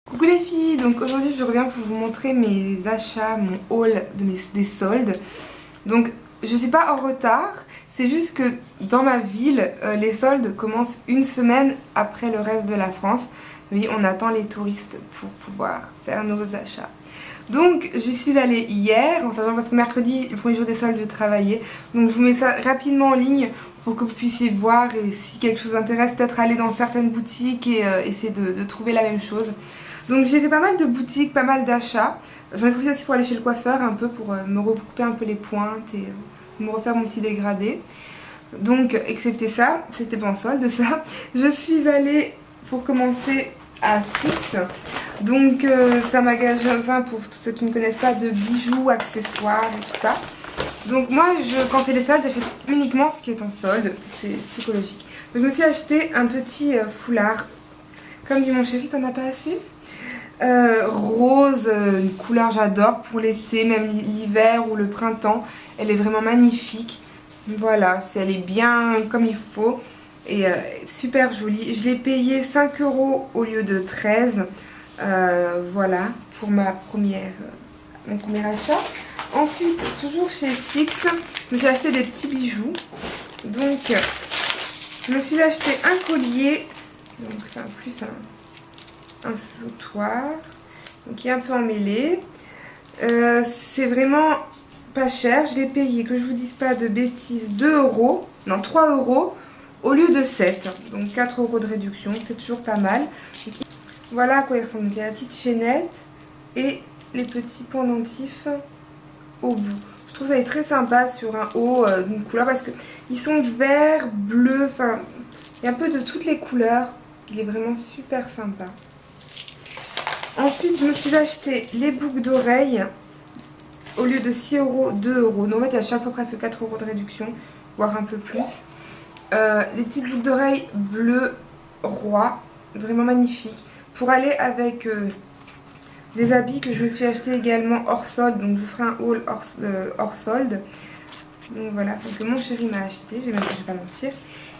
Coucou les filles, donc aujourd'hui je reviens pour vous montrer mes achats, mon haul des soldes. Donc je suis pas en retard, c'est juste que dans ma ville, les soldes commencent une semaine après le reste de la France. Oui, on attend les touristes pour pouvoir faire nos achats. Donc j'y suis allée hier, en sachant parce que mercredi, le premier jour des soldes, je travaillais. Donc je vous mets ça rapidement en ligne pour que vous puissiez voir et si quelque chose intéresse, peut-être aller dans certaines boutiques et essayer de trouver la même chose. Donc j'ai fait pas mal de boutiques, pas mal d'achats. J'en ai profité aussi pour aller chez le coiffeur un peu pour me recouper un peu les pointes et me refaire mon petit dégradé. Donc excepté ça, c'était pas en solde ça. Je suis allée pour commencer à Six. Donc c'est un magasin pour tous ceux qui ne connaissent pas de bijoux, accessoires et tout ça. Donc moi quand c'est les soldes j'achète uniquement ce qui est en solde, c'est psychologique. Donc je me suis acheté un petit foulard. Comme dit mon chéri, t'en as pas assez? Rose, une couleur j'adore pour l'été, même l'hiver ou le printemps. Elle est vraiment magnifique. Voilà, elle est bien comme il faut et super jolie. Je l'ai payé 5 € au lieu de 13. Voilà, pour mon premier achat. Ensuite, toujours chez Six, je me suis acheté des petits bijoux. Donc, je me suis acheté un collier. Donc, c'est plus un sautoir, donc qui est un peu emmêlé. C'est vraiment pas cher. Je l'ai payé, que je vous dise pas de bêtises, 2 €, non 3 € au lieu de 7. Donc 4 € de réduction, c'est toujours pas mal. Donc, voilà à quoi il ressemble. Donc, il y a la petite chaînette et les petits pendentifs au bout. Je trouve ça est très sympa sur un haut d'une couleur parce que ils sont verts, bleus, enfin il y a un peu de toutes les couleurs. Il est vraiment super sympa. Ensuite, je me suis acheté les boucles d'oreilles au lieu de 6 €, 2 €. Donc en fait, il y a chaque fois presque 4 € de réduction, voire un peu plus. Les petites boucles d'oreilles bleu roi, vraiment magnifiques. Pour aller avec des habits que je me suis acheté également hors solde. Donc je vous ferai un haul hors solde. Donc voilà, que mon chéri m'a acheté, je vais pas mentir.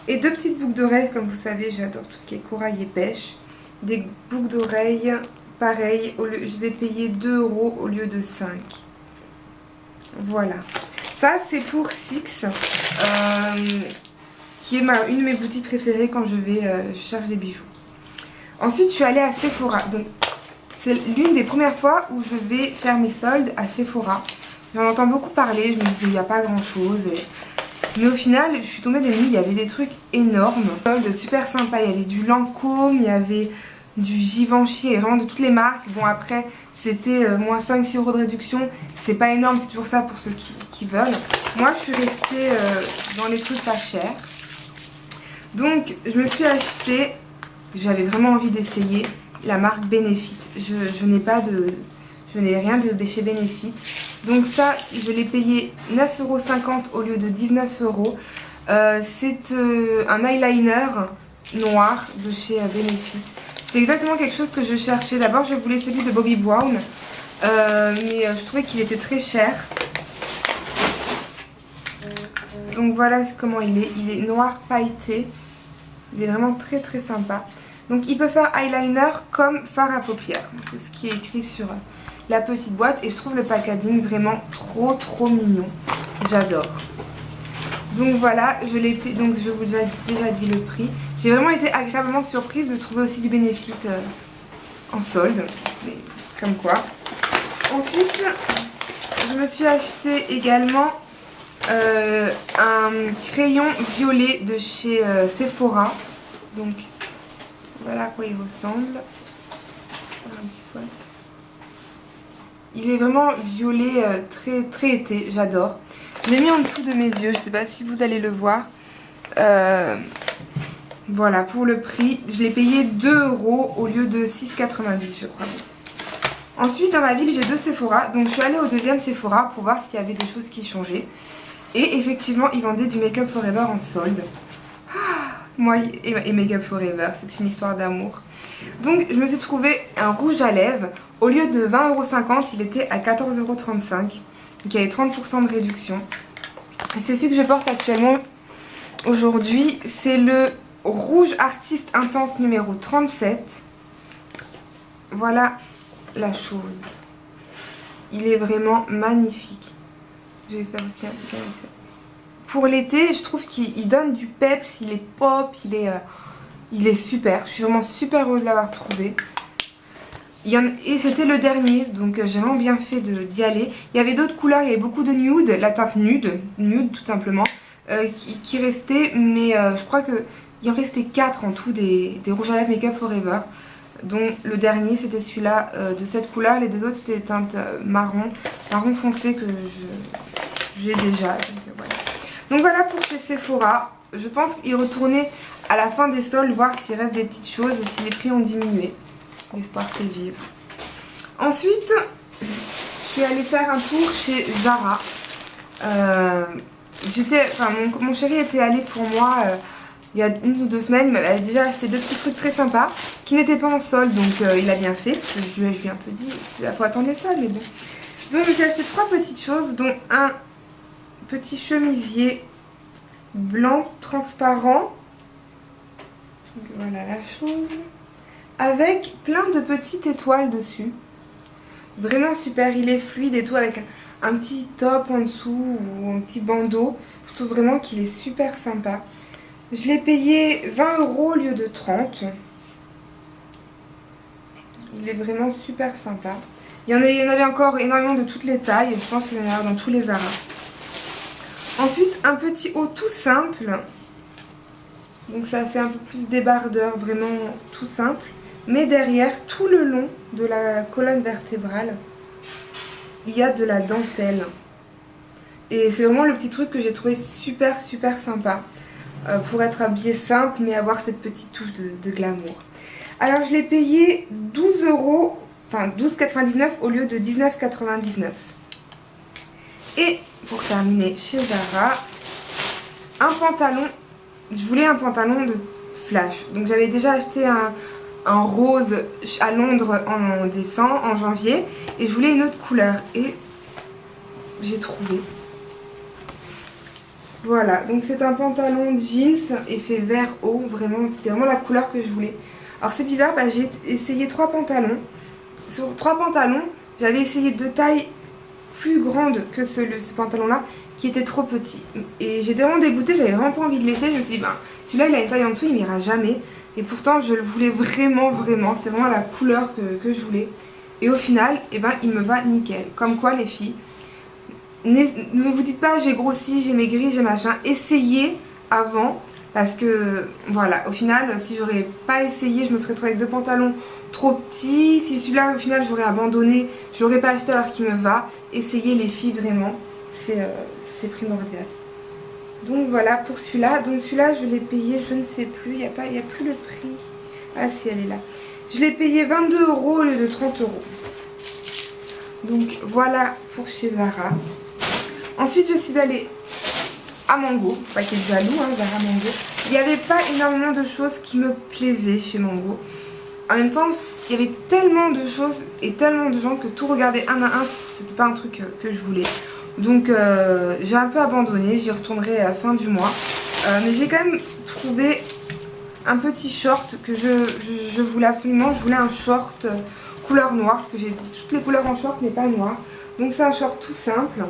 Et deux petites boucles d'oreilles, comme vous savez, j'adore tout ce qui est corail et pêche. Des boucles d'oreilles, pareil, je les ai payées 2 € au lieu de 5. Voilà. Ça, c'est pour Six, qui est une de mes boutiques préférées quand je cherche des bijoux. Ensuite, je suis allée à Sephora. Donc, c'est l'une des premières fois où je vais faire mes soldes à Sephora. J'en entends beaucoup parler, je me disais, il n'y a pas grand-chose. Mais au final, je suis tombée des nuits, il y avait des trucs énormes. Soldes super sympa, il y avait du Lancôme, il y avait du Givenchy et vraiment de toutes les marques. Bon après, c'était moins 5-6 € de réduction. C'est pas énorme, c'est toujours ça pour ceux qui veulent. Moi, je suis restée dans les trucs pas chers. Donc, je me suis acheté, j'avais vraiment envie d'essayer, la marque Benefit. Je n'ai rien de chez Benefit. Donc ça, je l'ai payé 9,50 € au lieu de 19 €. C'est un eyeliner noir de chez Benefit. C'est exactement quelque chose que je cherchais. D'abord, je voulais celui de Bobbi Brown, mais je trouvais qu'il était très cher. Donc voilà comment il est. Il est noir pailleté. Il est vraiment très très sympa. Donc il peut faire eyeliner comme fard à paupières. C'est ce qui est écrit sur la petite boîte. Et je trouve le packaging vraiment trop mignon. J'adore. Donc voilà, donc je vous ai déjà dit le prix. J'ai vraiment été agréablement surprise de trouver aussi du Benefit en solde. Mais comme quoi. Ensuite, je me suis acheté également un crayon violet de chez Sephora. Donc voilà à quoi il ressemble. Un petit swatch. Il est vraiment violet très été, j'adore. Je l'ai mis en dessous de mes yeux, je sais pas si vous allez le voir. Voilà, pour le prix, je l'ai payé 2 € au lieu de 6,90 je crois. Ensuite, dans ma ville, j'ai 2 Sephora. Donc je suis allée au deuxième Sephora pour voir s'il y avait des choses qui changeaient. Et effectivement, ils vendaient du Make Up Forever en solde. Moi et Make Up Forever, c'est une histoire d'amour. Donc je me suis trouvé un rouge à lèvres. Au lieu de 20,50 €, il était à 14,35 €. Donc il y avait 30% de réduction. C'est celui que je porte actuellement aujourd'hui. C'est le Rouge Artiste Intense numéro 37. voilà la chose. Il est vraiment magnifique. Je vais faire aussi un peu comme ça. Pour l'été, je trouve qu'il donne du peps, il est pop, il est super. Je suis vraiment super heureuse de l'avoir trouvé. Et c'était le dernier, donc j'ai vraiment bien fait d'y aller. Il y avait d'autres couleurs, il y avait beaucoup de nude, la teinte nude tout simplement, qui restait, mais je crois qu'il en restait 4 en tout des rouges à lèvres Make Up Forever, dont le dernier c'était celui-là de cette couleur, les deux autres c'était teinte marron foncé que j'ai déjà. Donc voilà pour chez Sephora. Je pense y retourner à la fin des soldes, voir s'il reste des petites choses et si les prix ont diminué. L'espoir fait vivre. Ensuite, je suis allée faire un tour chez Zara. Mon chéri était allé pour moi il y a 1 ou 2 semaines. Il m'avait déjà acheté 2 petits trucs très sympas qui n'étaient pas en solde, donc il a bien fait. Parce que je lui ai un peu dit, il faut attendre les soldes, mais bon. Donc j'ai acheté 3 petites choses, dont un petit chemisier blanc transparent. Donc, voilà la chose. Avec plein de petites étoiles dessus. Vraiment super, il est fluide et tout, avec un petit top en dessous ou un petit bandeau. Je trouve vraiment qu'il est super sympa. Je l'ai payé 20 € au lieu de 30. Il est vraiment super sympa. Il y en avait encore énormément de toutes les tailles. Je pense qu'il y en a dans tous les Zara. Ensuite, un petit haut tout simple. Donc ça fait un peu plus débardeur, vraiment tout simple. Mais derrière, tout le long de la colonne vertébrale, il y a de la dentelle. Et c'est vraiment le petit truc que j'ai trouvé super sympa. Pour être habillé simple, mais avoir cette petite touche de glamour. Alors je l'ai payé 12 €, enfin 12,99 € au lieu de 19,99 €. Et pour terminer chez Zara, un pantalon. Je voulais un pantalon de flash. Donc j'avais déjà acheté un rose à Londres en janvier, et je voulais une autre couleur et j'ai trouvé. Voilà, donc c'est un pantalon de jeans effet vert haut, vraiment c'était vraiment la couleur que je voulais. Alors c'est bizarre, j'ai essayé 3 pantalons. Sur 3 pantalons, j'avais essayé 2 tailles plus grandes que ce pantalon là qui était trop petit, et j'étais vraiment dégoûtée, j'avais vraiment pas envie de laisser. Je me suis dit celui-là il a une taille en dessous, il m'ira jamais. Et pourtant je le voulais vraiment, c'était vraiment la couleur que je voulais. Et au final, il me va nickel. Comme quoi les filles, ne vous dites pas j'ai grossi, j'ai maigri, j'ai machin. Essayez avant, parce que voilà, au final, si j'aurais pas essayé, je me serais retrouvée avec 2 pantalons trop petits. Si celui-là au final j'aurais abandonné, je l'aurais pas acheté alors qu'il me va. Essayez les filles, vraiment, c'est primordial. Donc voilà pour celui-là. Donc celui-là je l'ai payé, je ne sais plus, il n'y a plus le prix. Ah si, elle est là. Je l'ai payé 22 € au lieu de 30 €. Donc voilà pour chez Zara. Ensuite je suis allée à Mango, pas qu'il est jaloux, Zara Mango. Il n'y avait pas énormément de choses qui me plaisaient chez Mango. En même temps, il y avait tellement de choses et tellement de gens que tout regarder un à un, c'était pas un truc que je voulais. Donc j'ai un peu abandonné, j'y retournerai à la fin du mois. Mais j'ai quand même trouvé un petit short que je voulais absolument. Je voulais un short couleur noire, parce que j'ai toutes les couleurs en short mais pas noir. Donc c'est un short tout simple,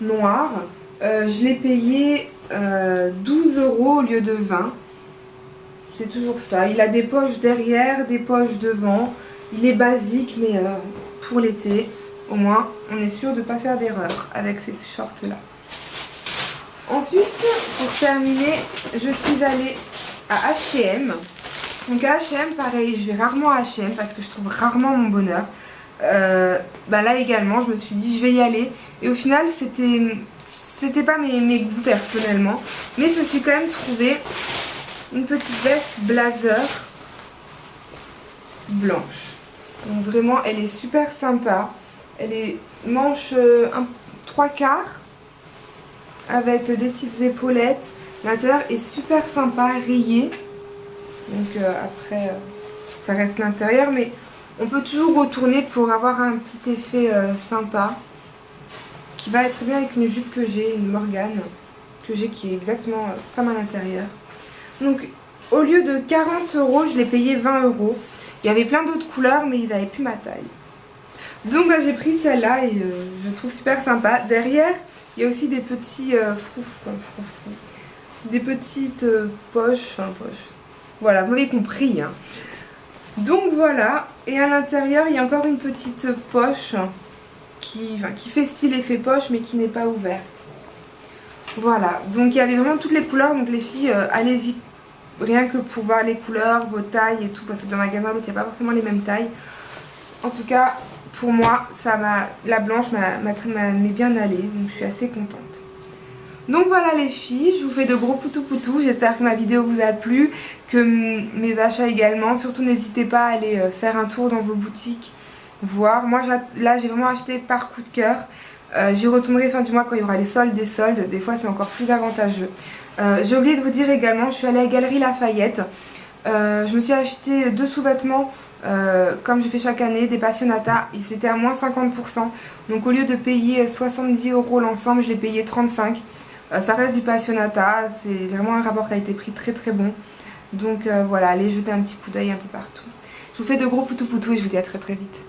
noir. Je l'ai payé 12 € au lieu de 20. C'est toujours ça. Il a des poches derrière, des poches devant. Il est basique, mais pour l'été, au moins, on est sûr de ne pas faire d'erreur avec ces shorts-là. Ensuite, pour terminer, je suis allée à H&M. Donc à H&M, pareil, je vais rarement à H&M parce que je trouve rarement mon bonheur. Là également, je me suis dit, je vais y aller. Et au final, c'était pas mes goûts personnellement. Mais je me suis quand même trouvé une petite veste blazer blanche. Donc vraiment, elle est super sympa. Elle est manche 3/4 avec des petites épaulettes. L'intérieur est super sympa, rayé. Donc après, ça reste l'intérieur, mais on peut toujours retourner pour avoir un petit effet sympa. Qui va être bien avec une jupe que j'ai, une Morgane, que j'ai qui est exactement comme à l'intérieur. Donc au lieu de 40 €, je l'ai payé 20 €. Il y avait plein d'autres couleurs mais ils n'avaient plus ma taille. Donc j'ai pris celle-là et je la trouve super sympa. Derrière, il y a aussi des petits des petites poches, voilà, vous m'avez compris. Hein. Donc voilà, et à l'intérieur, il y a encore une petite poche qui fait style effet poche mais qui n'est pas ouverte. Voilà, donc il y avait vraiment toutes les couleurs, donc les filles, allez-y, rien que pour voir les couleurs, vos tailles et tout, parce que dans le magasin, il n'y a pas forcément les mêmes tailles. En tout cas, pour moi, la blanche m'est bien allée, donc je suis assez contente. Donc voilà les filles, je vous fais de gros poutous, j'espère que ma vidéo vous a plu, que mes achats également. Surtout n'hésitez pas à aller faire un tour dans vos boutiques, voir. Moi là j'ai vraiment acheté par coup de cœur. J'y retournerai fin du mois quand il y aura les soldes des soldes, des fois c'est encore plus avantageux. J'ai oublié de vous dire également, je suis allée à Galeries Lafayette. Je me suis acheté 2 sous-vêtements, comme je fais chaque année, des Passionata. C'était à moins 50%. Donc au lieu de payer 70 € l'ensemble, je l'ai payé 35. Ça reste du Passionata, c'est vraiment un rapport qualité-prix très très bon. Donc voilà, allez jeter un petit coup d'œil un peu partout. Je vous fais de gros poutous et je vous dis à très très vite.